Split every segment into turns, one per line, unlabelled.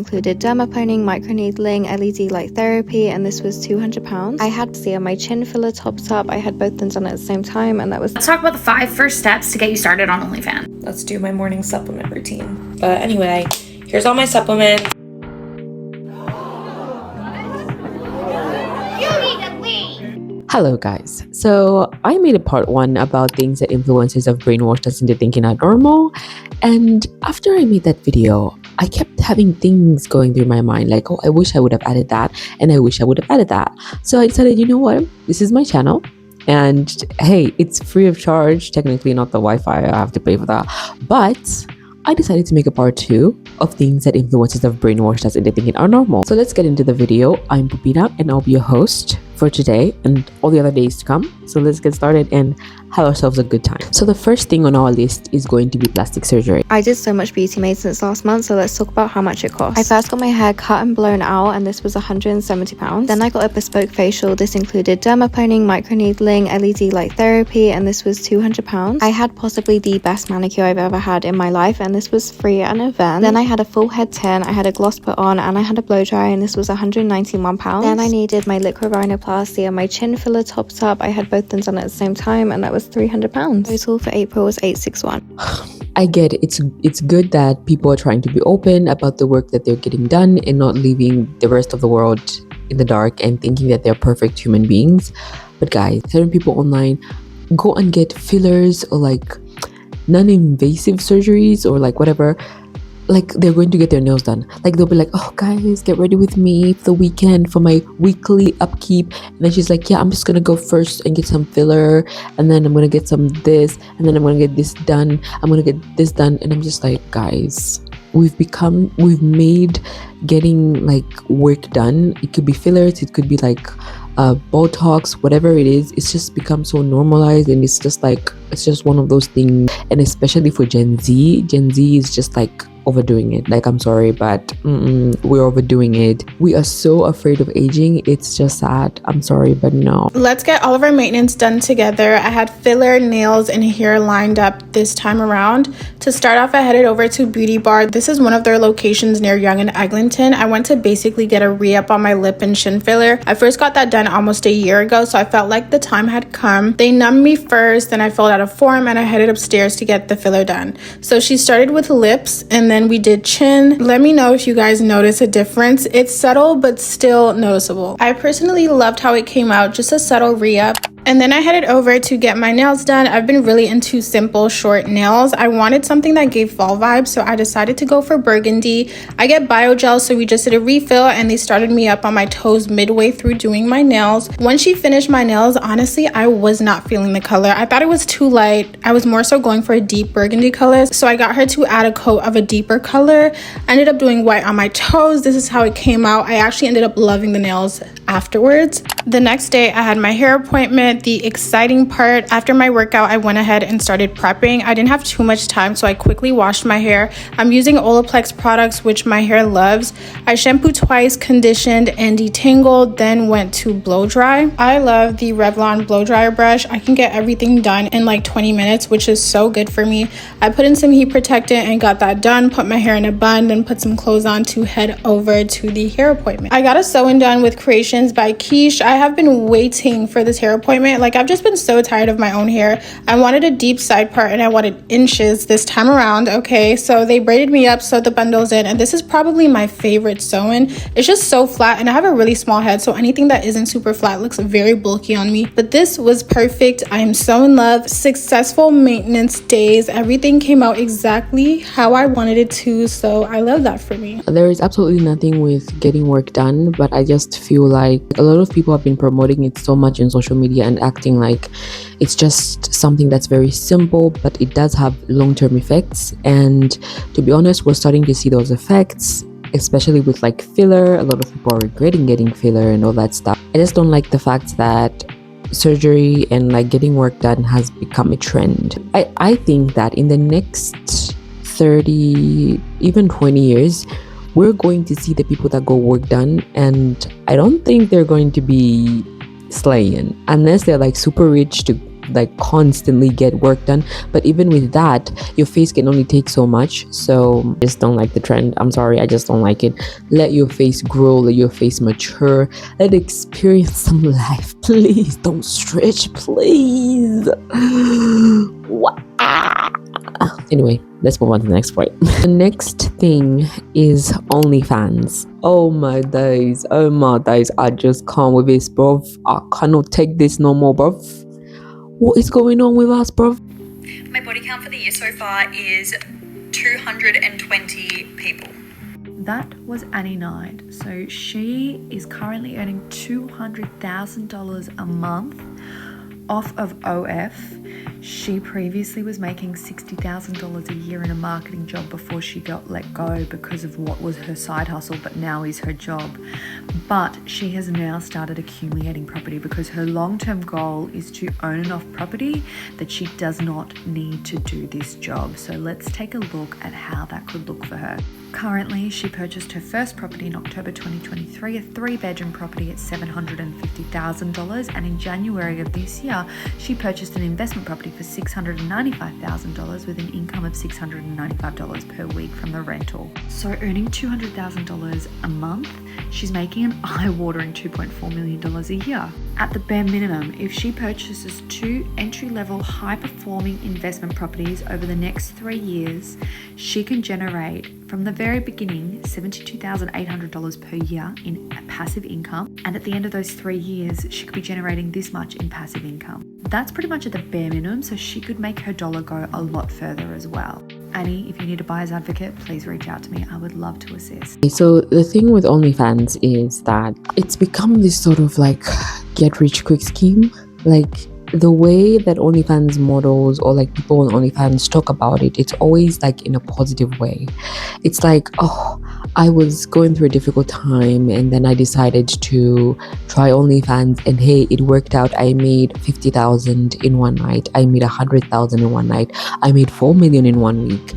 Included dermaplaning, microneedling, LED light therapy, and this was £200. I had to see my chin filler topped up. I had both things done at the same time, and that was...
Let's talk about the 5 first steps to get you started on OnlyFans.
Let's do my morning supplement routine. But anyway, here's all my supplements.
Hello guys, so I made a part 1 about things that influencers have brainwashed us into thinking are normal, and after I made that video, I kept having things going through my mind like, oh, I wish I would have added that, and I wish I would have added that. So I decided, you know what, this is my channel, and hey, it's free of charge, technically not the Wi-Fi, I have to pay for that, but I decided to make a part 2 of things that influencers have brainwashed us into thinking are normal. So let's get into the video. I'm Pupina and I'll be your host for today and all the other days to come. So let's get started and have ourselves a good time. So the first thing on our list is going to be plastic surgery.
I did so much beauty maintenance last month, so let's talk about how much it cost. I first got my hair cut and blown out, and this was £170. Then I got a bespoke facial. This included dermaplaning, microneedling, LED light therapy, and this was £200. I had possibly the best manicure I've ever had in my life, and this was free at an event. Then I had a full head tint, I had a gloss put on, and I had a blow dry, and this was £191. Then I needed my liquid rhinoplasty and my chin filler topped up. I had both things done at the same time, and that was £300. Total for April was £861.
I get it. It's good that people are trying to be open about the work that they're getting done and not leaving the rest of the world in the dark and thinking that they're perfect human beings. But guys, certain people online go and get fillers or like non-invasive surgeries or like whatever, like they're going to get their nails done. Like they'll be like, oh guys, get ready with me for the weekend for my weekly upkeep. And then she's like, yeah, I'm just gonna go first and get some filler, and then I'm gonna get some this, and then I'm gonna get this done, I'm gonna get this done. And I'm just like, guys, we've made getting like work done, it could be fillers, it could be like Botox, whatever it is, it's just become so normalized, and it's just one of those things. And especially for Gen Z is just like overdoing it. Like, I'm sorry, but we're overdoing it. We are so afraid of aging. It's just sad. I'm sorry, but no.
Let's get all of our maintenance done together. I had filler, nails, and hair lined up this time around. To start off, I headed over to Beauty Bar. This is one of their locations near Yonge and Eglinton. I went to basically get a re-up on my lip and chin filler. I first got that done almost a year ago, so I felt like the time had come. They numbed me first, then I filled out a form, and I headed upstairs to get the filler done. So she started with lips, and then we did chin. Let me know if you guys notice a difference. It's subtle, but still noticeable. I personally loved how it came out, just a subtle re-up. And then I headed over to get my nails done. I've been really into simple, short nails. I wanted something that gave fall vibes, so I decided to go for burgundy. I get biogel, so we just did a refill, and they started me up on my toes midway through doing my nails. Once she finished my nails, honestly, I was not feeling the color. I thought it was too light. I was more so going for a deep burgundy color, so I got her to add a coat of a deeper color. I ended up doing white on my toes. This is how it came out. I actually ended up loving the nails afterwards. The next day, I had my hair appointment. The exciting part, after my workout, I went ahead and started prepping. I didn't have too much time, so I quickly washed my hair. I'm using Olaplex products, which my hair loves. I shampooed twice, conditioned, and detangled, then went to blow dry. I love the Revlon blow dryer brush. I can get everything done in like 20 minutes, which is so good for me. I put in some heat protectant and got that done, put my hair in a bun, then put some clothes on to head over to the hair appointment. I got a sew-in done with Creations by Quiche. I have been waiting for this hair appointment. Like, I've just been so tired of my own hair. I wanted a deep side part and I wanted inches this time around. Okay, so they braided me up, sewed the bundles in, and this is probably my favorite sew-in. It's just so flat, and I have a really small head, so anything that isn't super flat looks very bulky on me. But this was perfect. I am so in love. Successful maintenance days. Everything came out exactly how I wanted it to, so I love that for me.
There is absolutely nothing with getting work done, but I just feel like a lot of people have been promoting it so much in social media and acting like it's just something that's very simple, but it does have long-term effects. And to be honest, we're starting to see those effects, especially with like filler. A lot of people are regretting getting filler and all that stuff. I just don't like the fact that surgery and like getting work done has become a trend. I think that in the next 30, even 20 years, we're going to see the people that go work done, and I don't think they're going to be slaying unless they're like super rich to like constantly get work done. But even with that, your face can only take so much. So I just don't like the trend. I'm sorry, I just don't like it. Let your face grow, let your face mature, let it experience some life. Please don't stretch, please. Anyway, let's move on to the next point. The next thing is OnlyFans. Oh my days, I just can't with this, bruv. I cannot take this no more, bruv. What is going on with us, bruv?
My body count for the year so far is 220 people.
That was Annie Knight. So she is currently earning $200,000 a month off of OF. She previously was making $60,000 a year in a marketing job before she got let go because of what was her side hustle, but now is her job. But she has now started accumulating property because her long-term goal is to own enough property that she does not need to do this job. So let's take a look at how that could look for her. Currently, she purchased her first property in October 2023, a 3-bedroom property at $750,000, and in January of this year, she purchased an investment property for $695,000 with an income of $695 per week from the rental. So earning $200,000 a month, she's making an eye-watering $2.4 million a year. At the bare minimum, if she purchases 2 entry-level high-performing investment properties over the next 3 years, she can generate from the very beginning $72,800 per year in passive income, and at the end of those 3 years she could be generating this much in passive income. That's pretty much at the bare minimum, so she could make her dollar go a lot further as well. Annie, if you need a buyer's advocate, please reach out to me. I would love to assist.
So the thing with OnlyFans is that it's become this sort of like get rich quick scheme. Like the way that OnlyFans models or like people on OnlyFans talk about it, it's always like in a positive way. It's like, oh, I was going through a difficult time and then I decided to try OnlyFans, and hey, it worked out. I made 50,000 in one night. I made 100,000 in one night. I made 4 million in 1 week.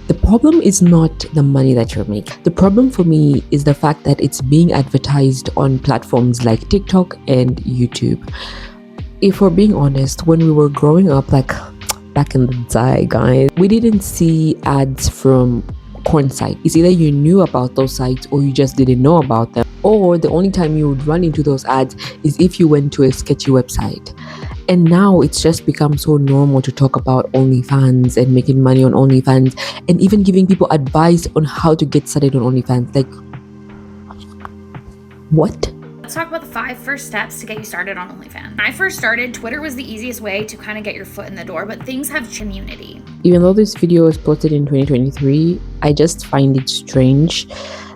The problem is not the money that you're making. The problem for me is the fact that it's being advertised on platforms like TikTok and YouTube. If we're being honest, when we were growing up, like back in the day, guys, we didn't see ads from porn sites. It's either you knew about those sites or you just didn't know about them. Or the only time you would run into those ads is if you went to a sketchy website. And now it's just become so normal to talk about OnlyFans and making money on OnlyFans, and even giving people advice on how to get started on OnlyFans. Like, what?
Let's talk about the 5 first steps to get you started on OnlyFans. When I first started, Twitter was the easiest way to kind of get your foot in the door, but things have community.
Even though this video was posted in 2023, I just find it strange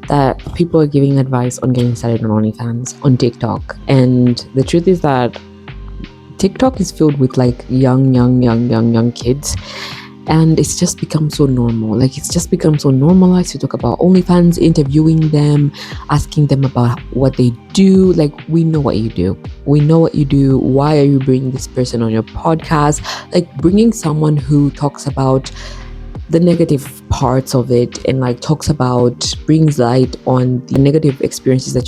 that people are giving advice on getting started on OnlyFans on TikTok. And the truth is that TikTok is filled with like young kids, and it's just become so normal. Like, it's just become so normalized to talk about OnlyFans, interviewing them, asking them about what they do. Like, we know what you do. Why are you bringing this person on your podcast? Like, bringing someone who talks about the negative parts of it and like talks about, brings light on the negative experiences that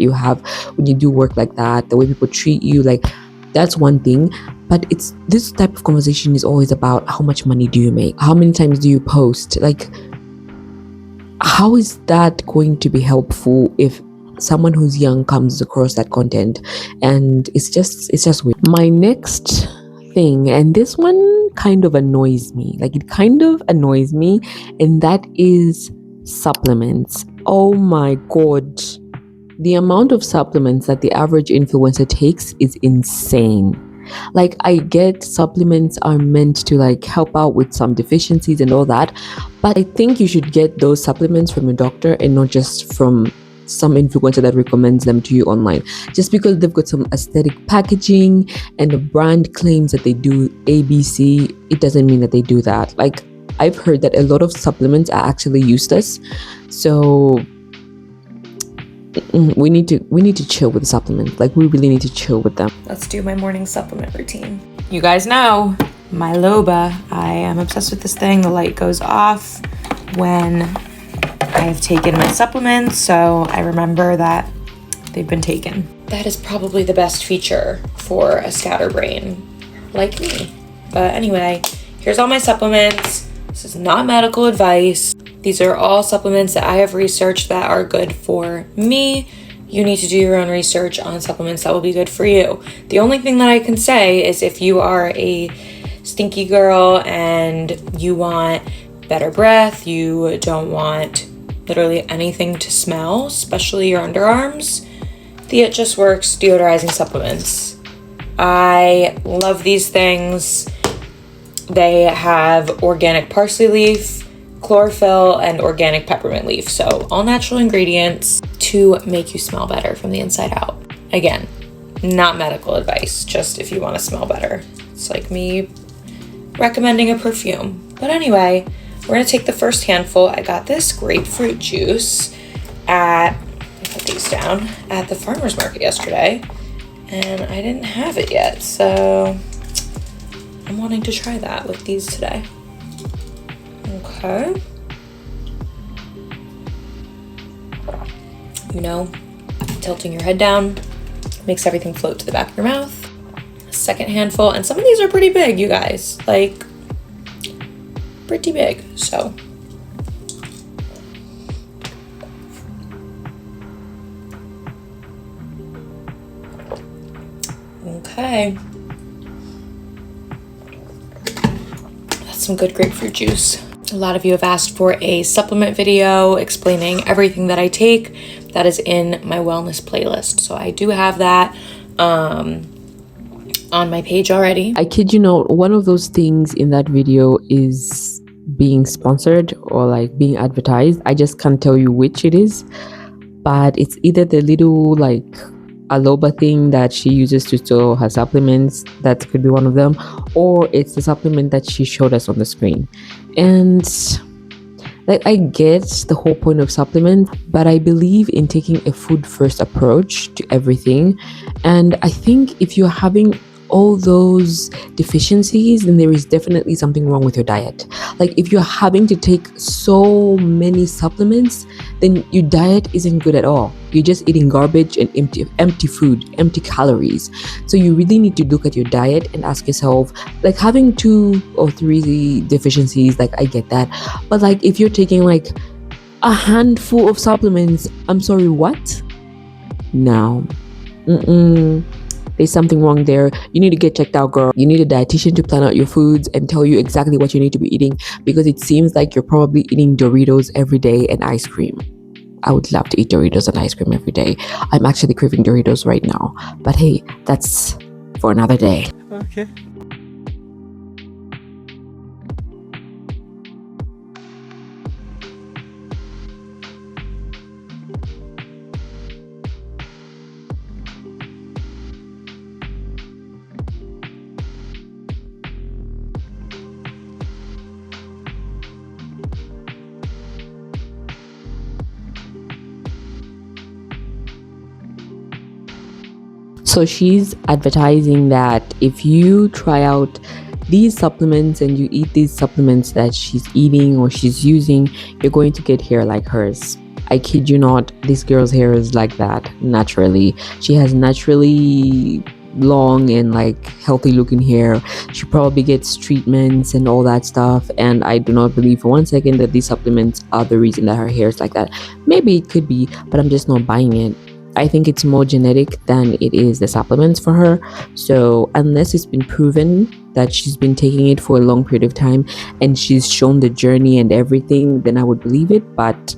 you have when you do work like that, the way people treat you, like that's one thing. But it's this type of conversation is always about how much money do you make, how many times do you post, like how is that going to be helpful if someone who's young comes across that content? And it's just weird. My next thing, and this one kind of annoys me, and that is supplements. Oh my god, the amount of supplements that the average influencer takes is insane. Like, I get supplements are meant to like help out with some deficiencies and all that, but I think you should get those supplements from a doctor and not just from some influencer that recommends them to you online. Just because they've got some aesthetic packaging and the brand claims that they do ABC, it doesn't mean that they do that. Like, I've heard that a lot of supplements are actually useless. So we need to chill with the supplements. Like, we really need to chill with them.
Let's do my morning supplement routine. You guys know my Loba. I am obsessed with this thing. The light goes off when I have taken my supplements, so I remember that they've been taken. That is probably the best feature for a scatterbrain like me. But anyway, here's all my supplements. This is not medical advice. These are all supplements that I have researched that are good for me. You need to do your own research on supplements that will be good for you. The only thing that I can say is if you are a stinky girl and you want better breath, you don't want literally anything to smell, especially your underarms, the It Just Works deodorizing supplements. I love these things. They have organic parsley leaf, chlorophyll, and organic peppermint leaf. So all natural ingredients to make you smell better from the inside out. Again, not medical advice, just if you want to smell better. It's like me recommending a perfume. But anyway, we're gonna take the first handful. I got this grapefruit juice at, put these down, at the farmer's market yesterday, and I didn't have it yet, so I'm wanting to try that with these today. Okay. You know, tilting your head down makes everything float to the back of your mouth. A second handful, and some of these are pretty big, you guys, like pretty big, so. Okay. That's some good grapefruit juice. A lot of you have asked for a supplement video explaining everything that I take. That is in my wellness playlist. So I do have that on my page already.
I kid you not, one of those things in that video is being sponsored or like being advertised. I just can't tell you which it is, but it's either the little like aloba thing that she uses to store her supplements, that could be one of them, or it's the supplement that she showed us on the screen. And like, I get the whole point of supplements, but I believe in taking a food first approach to everything. And I think if you're having all those deficiencies, then there is definitely something wrong with your diet. Like, if you're having to take so many supplements, then your diet isn't good at all. You're just eating garbage and empty food, empty calories. So you really need to look at your diet and ask yourself, like, having 2 or 3 deficiencies, like, I get that, but like, if you're taking like a handful of supplements, I'm sorry, what? No. There's something wrong there. You need to get checked out, girl. You need a dietitian to plan out your foods and tell you exactly what you need to be eating, because it seems like you're probably eating Doritos every day and ice cream. I would love to eat Doritos and ice cream every day. I'm actually craving Doritos right now. But hey, that's for another day.
Okay.
So she's advertising that if you try out these supplements and you eat these supplements that she's eating or she's using, you're going to get hair like hers. I kid you not, this girl's hair is like that naturally. She has naturally long and like healthy looking hair. She probably gets treatments and all that stuff, and I do not believe for one second that these supplements are the reason that her hair is like that. Maybe it could be, but I'm just not buying it. I think it's more genetic than it is the supplements for her. So unless it's been proven that she's been taking it for a long period of time and she's shown the journey and everything, then I would believe it. But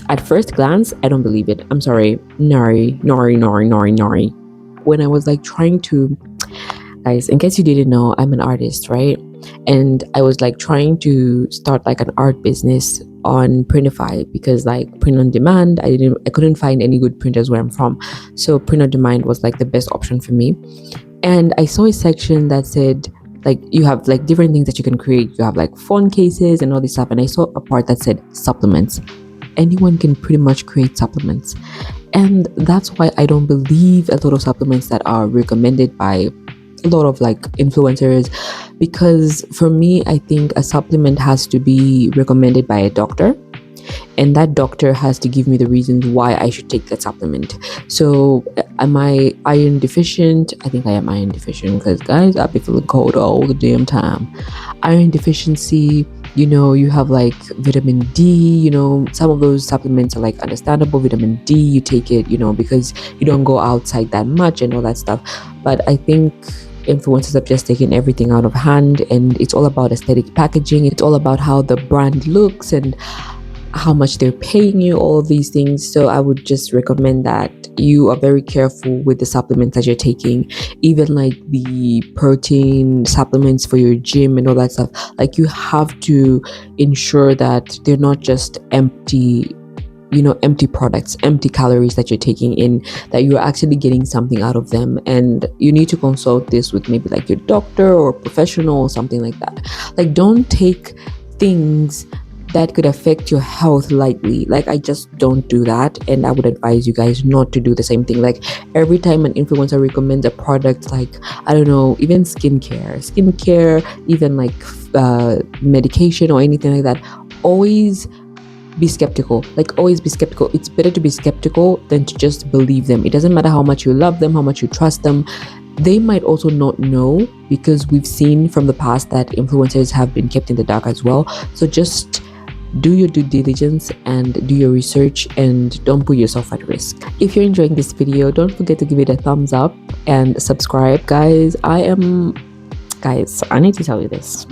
at first glance, I don't believe it. I'm sorry. Nari. When I was like trying to, guys, in case you didn't know, I'm an artist, right? And I was like trying to start like an art business on Printify, because like print on demand, I couldn't find any good printers where I'm from. So print on demand was like the best option for me. And I saw a section that said like you have like different things that you can create. You have like phone cases and all this stuff. And I saw a part that said supplements. Anyone can pretty much create supplements. And that's why I don't believe a lot of supplements that are recommended by a lot of like influencers, because for me, I think a supplement has to be recommended by a doctor, and that doctor has to give me the reasons why I should take that supplement. So am I iron deficient? I think I am iron deficient, because guys, I be feeling cold all the damn time. Iron deficiency, you have like vitamin D, some of those supplements are like understandable. Vitamin D, you take it, because you don't go outside that much and all that stuff. But I think influencers have just taken everything out of hand, and it's all about aesthetic packaging. It's all about how the brand looks and how much they're paying you, all of these things. So I would just recommend that you are very careful with the supplements that you're taking, even like the protein supplements for your gym and all that stuff. Like, you have to ensure that they're not just empty products, empty calories that you're taking in, that you're actually getting something out of them. And you need to consult this with maybe like your doctor or a professional or something like that. Like, don't take things that could affect your health lightly. Like, I just don't do that, and I would advise you guys not to do the same thing. Like, every time an influencer recommends a product, like, I don't know, even skincare, even like medication or anything like that, always be skeptical. It's better to be skeptical than to just believe them. It doesn't matter how much you love them, how much you trust them. They might also not know, because we've seen from the past that influencers have been kept in the dark as well. So just do your due diligence and do your research, and don't put yourself at risk. If you're enjoying this video, don't forget to give it a thumbs up and subscribe. Guys, I need to tell you this.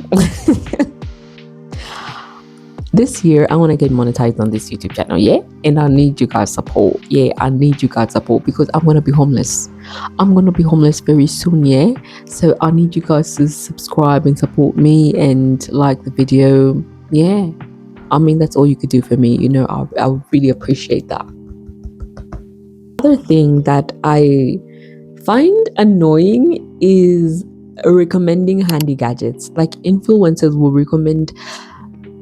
This year, I want to get monetized on this YouTube channel, yeah? And I need you guys' support. Yeah, I need you guys' support, because I'm going to be homeless. I'm going to be homeless very soon, yeah? So I need you guys to subscribe and support me and like the video. Yeah. I mean, that's all you could do for me. I would really appreciate that. Other thing that I find annoying is recommending handy gadgets. Like, influencers will recommend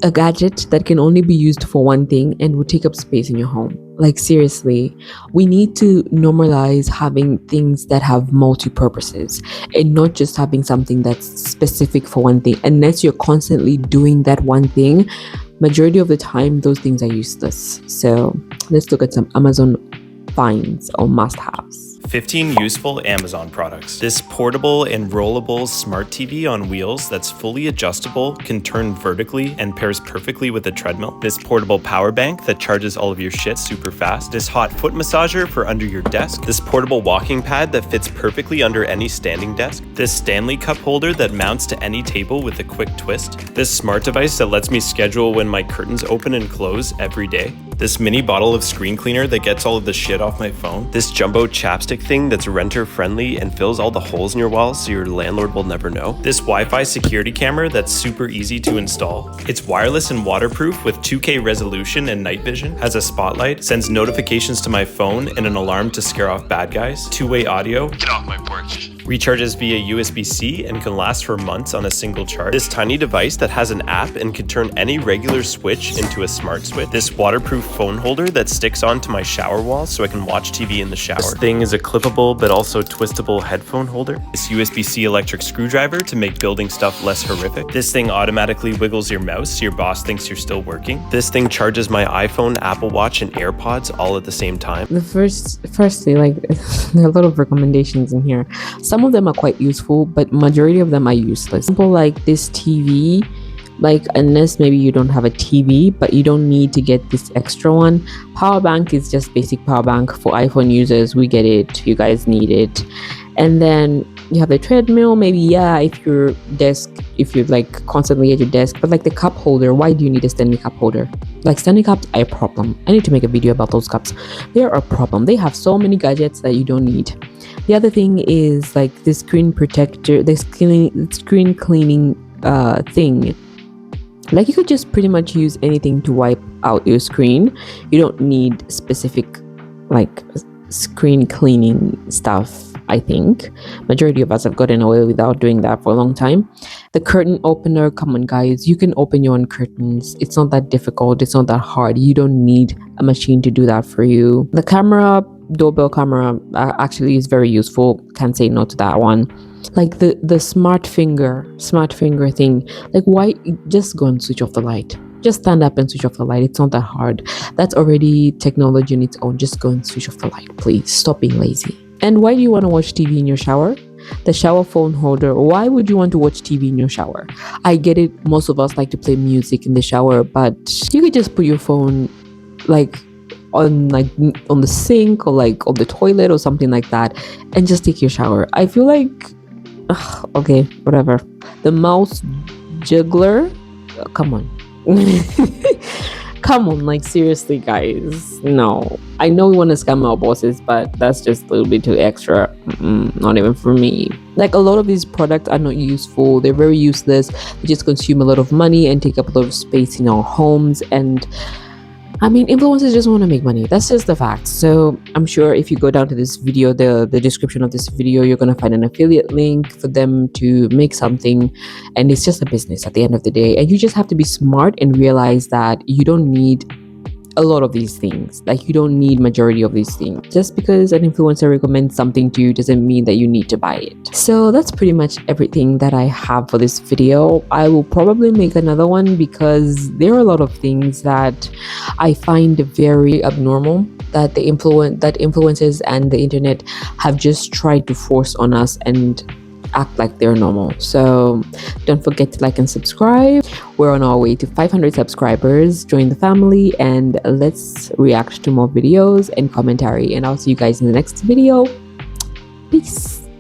a gadget that can only be used for one thing and will take up space in your home. Like, seriously, we need to normalize having things that have multi-purposes, and not just having something that's specific for one thing. Unless you're constantly doing that one thing, majority of the time those things are useless. So let's look at some Amazon finds or must-haves.
15 useful Amazon products. This portable and rollable smart TV on wheels that's fully adjustable, can turn vertically, and pairs perfectly with a treadmill. This portable power bank that charges all of your shit super fast. This hot foot massager for under your desk. This portable walking pad that fits perfectly under any standing desk. This Stanley cup holder that mounts to any table with a quick twist. This smart device that lets me schedule when my curtains open and close every day. This mini bottle of screen cleaner that gets all of the shit off my phone. This jumbo chapstick thing that's renter friendly and fills all the holes in your walls so your landlord will never know. This Wi-Fi security camera that's super easy to install. It's wireless and waterproof with 2K resolution and night vision. Has a spotlight, sends notifications to my phone and an alarm to scare off bad guys. Two-way audio. Get off my porch. Recharges via USB-C and can last for months on a single charge. This tiny device that has an app and can turn any regular switch into a smart switch. This waterproof phone holder that sticks onto my shower wall so I can watch TV in the shower. This thing is a clippable but also twistable headphone holder. This USB-C electric screwdriver to make building stuff less horrific. This thing automatically wiggles your mouse so your boss thinks you're still working. This thing charges my iPhone, Apple Watch, and AirPods all at the same time.
Firstly, like, there are a lot of recommendations in here. Some of them are quite useful, but majority of them are useless. Simple, like this TV, like, unless maybe you don't have a TV, but you don't need to get this extra one. Power bank is just basic power bank for iPhone users. We get it, you guys need it. And then you have the treadmill, maybe, yeah, if you're like constantly at your desk. But like the cup holder, why do you need a Stanley cup holder? Like, Stanley cups are a problem. I need to make a video about those cups. They're a problem. They have so many gadgets that you don't need. The other thing is like the screen protector, the screen cleaning thing. Like, you could just pretty much use anything to wipe out your screen. You don't need specific like screen cleaning stuff. I think majority of us have gotten away without doing that for a long time. The curtain opener, come on guys, you can open your own curtains. It's not that difficult, it's not that hard. You don't need a machine to do that for you. The camera, doorbell camera, actually is very useful. Can't say no to that one. Like the smart finger thing. Like, why just go and switch off the light? Just stand up and switch off the light. It's not that hard. That's already technology on its own. Just go and switch off the light, please. Stop being lazy. And why do you want to watch TV in your shower? The shower phone holder. Why would you want to watch TV in your shower? I get it. Most of us like to play music in the shower, but you could just put your phone on the sink or like on the toilet or something like that and just take your shower. I feel like okay, whatever. The mouse juggler, come on. Come on, like seriously, guys. No, I know we want to scam our bosses, but that's just a little bit too extra. Not even for me. Like, a lot of these products are not useful. They're very useless. They just consume a lot of money and take up a lot of space in our homes. And I mean, influencers just want to make money. That's just the fact. So I'm sure if you go down to this video, the description of this video, you're going to find an affiliate link for them to make something. And it's just a business at the end of the day. And you just have to be smart and realize that you don't need a lot of these things. Like, you don't need majority of these things. Just because an influencer recommends something to you doesn't mean that you need to buy it. So that's pretty much everything that I have for this video. I will probably make another one because there are a lot of things that I find very abnormal that influencers and the internet have just tried to force on us and act like they're normal. So don't forget to like and subscribe. We're on our way to 500 subscribers. Join the family and let's react to more videos and commentary. And I'll see you guys in the next video. Peace.